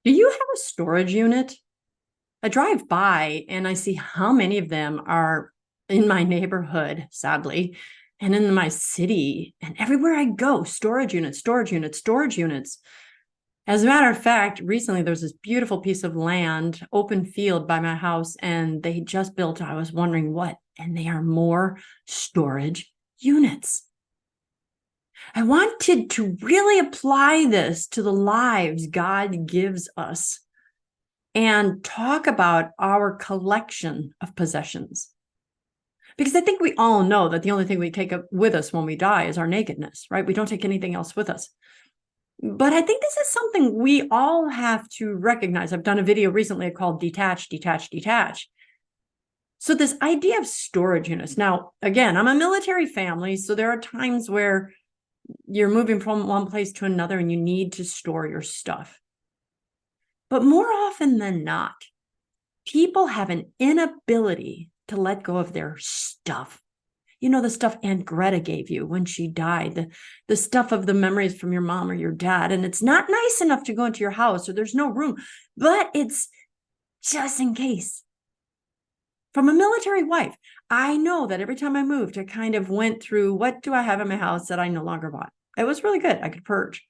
Do you have a storage unit? I drive by and I see how many of them are in my neighborhood, sadly, and in my city. And everywhere I go, storage units, storage units, storage units. As a matter of fact, recently there's this beautiful piece of land, open field by my house, and they just built, I was wondering what, and they are more storage units. I wanted to really apply this to the lives God gives us and talk about our collection of possessions. Because I think we all know that the only thing we take with us when we die is our nakedness, right? We don't take anything else with us. But I think this is something we all have to recognize. I've done a video recently called Detach, Detach, Detach. So this idea of storage units. Now, again, I'm a military family, so there are times where you're moving from one place to another and you need to store your stuff. But more often than not, people have an inability to let go of their stuff. You know, the stuff Aunt Greta gave you when she died, the stuff of the memories from your mom or your dad. And it's not nice enough to go into your house or there's no room, but it's just in case. From a military wife, I know that every time I moved, I kind of went through, what do I have in my house that I no longer want? It was really good. I could purge.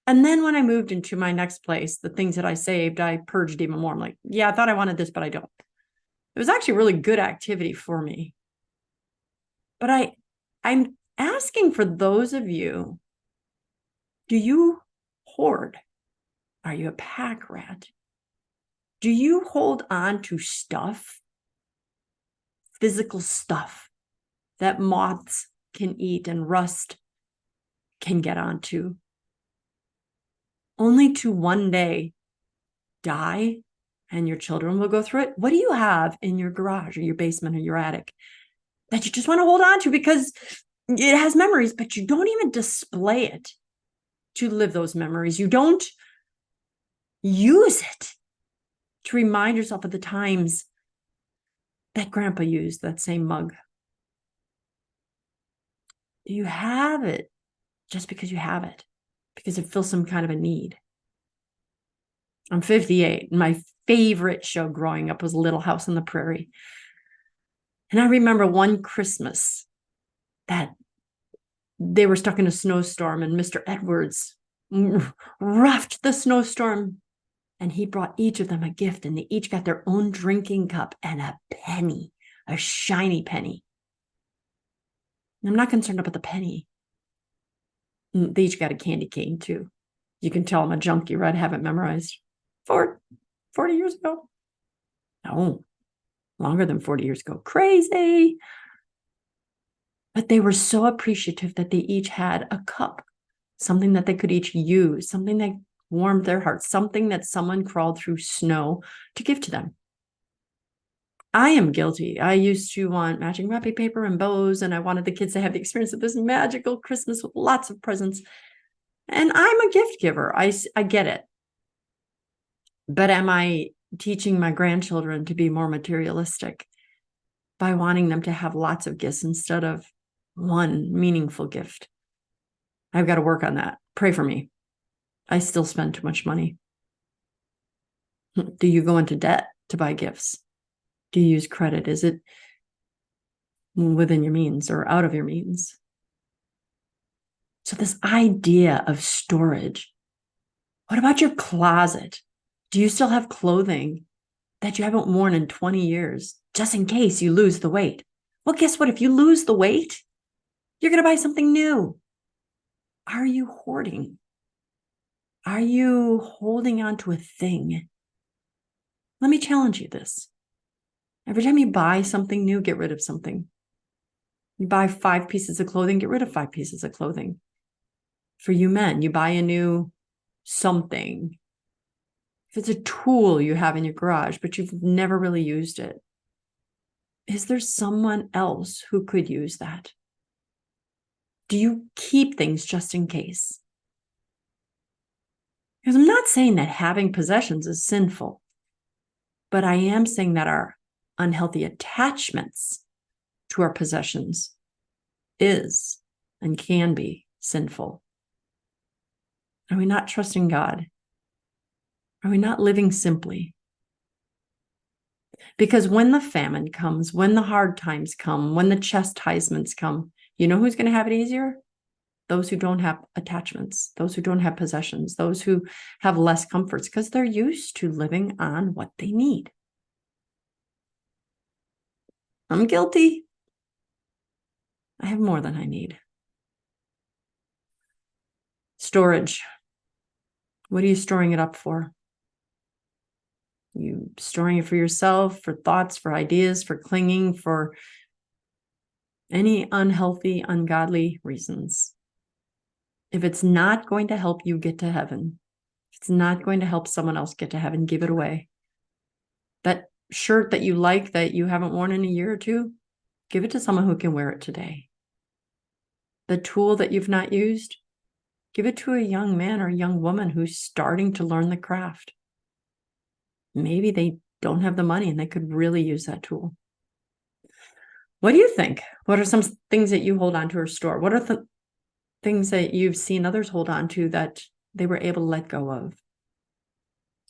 And then when I moved into my next place, the things that I saved, I purged even more. I'm like, yeah, I thought I wanted this, but I don't. It was actually really good activity for me. But I'm asking for those of you, do you hoard? Are you a pack rat? Do you hold on to stuff, physical stuff that moths can eat and rust can get onto, only to one day die and your children will go through it? What do you have in your garage or your basement or your attic that you just want to hold on to because it has memories, but you don't even display it to live those memories? You don't use it to remind yourself of the times that grandpa used that same mug. Do you have it just because you have it, because it fills some kind of a need? I'm 58. And my favorite show growing up was Little House on the Prairie. And I remember one Christmas that they were stuck in a snowstorm and Mr. Edwards roughed the snowstorm and he brought each of them a gift and they each got their own drinking cup and a penny, a shiny penny. And I'm not concerned about the penny. They each got a candy cane too. You can tell I'm a junkie, right? I haven't memorized. 40 years ago. No, longer than 40 years ago. Crazy. But they were so appreciative that they each had a cup, something that they could each use, something that warmed their hearts, something that someone crawled through snow to give to them. I am guilty. I used to want matching wrapping paper and bows, and I wanted the kids to have the experience of this magical Christmas with lots of presents. And I'm a gift giver. I get it. But am I teaching my grandchildren to be more materialistic by wanting them to have lots of gifts instead of one meaningful gift? I've got to work on that. Pray for me. I still spend too much money. Do you go into debt to buy gifts? Do you use credit? Is it within your means or out of your means? So this idea of storage, what about your closet? Do you still have clothing that you haven't worn in 20 years, just in case you lose the weight? Well, guess what? If you lose the weight, you're going to buy something new. Are you hoarding? Are you holding on to a thing? Let me challenge you this. Every time you buy something new, get rid of something. You buy 5 pieces of clothing, get rid of 5 pieces of clothing. For you men, you buy a new something. If it's a tool you have in your garage, but you've never really used it, is there someone else who could use that? Do you keep things just in case? Because I'm not saying that having possessions is sinful, but I am saying that our unhealthy attachments to our possessions is and can be sinful. Are we not trusting God? Are we not living simply? Because when the famine comes, when the hard times come, when the chastisements come, you know who's going to have it easier? Those who don't have attachments, those who don't have possessions, those who have less comforts, because they're used to living on what they need. I'm guilty. I have more than I need. Storage. What are you storing it up for? You storing it for yourself, for thoughts, for ideas, for clinging, for any unhealthy, ungodly reasons. If it's not going to help you get to heaven, if it's not going to help someone else get to heaven, give it away. That shirt that you like that you haven't worn in a year or two, give it to someone who can wear it today. The tool that you've not used, give it to a young man or a young woman who's starting to learn the craft. Maybe they don't have the money and they could really use that tool. What do you think? What are some things that you hold on to or store? What are the things that you've seen others hold on to that they were able to let go of?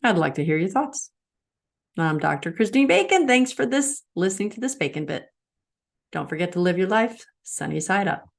I'd like to hear your thoughts. I'm Dr. Christine Bacon. Thanks for listening to this Bacon Bit. Don't forget to live your life sunny side up.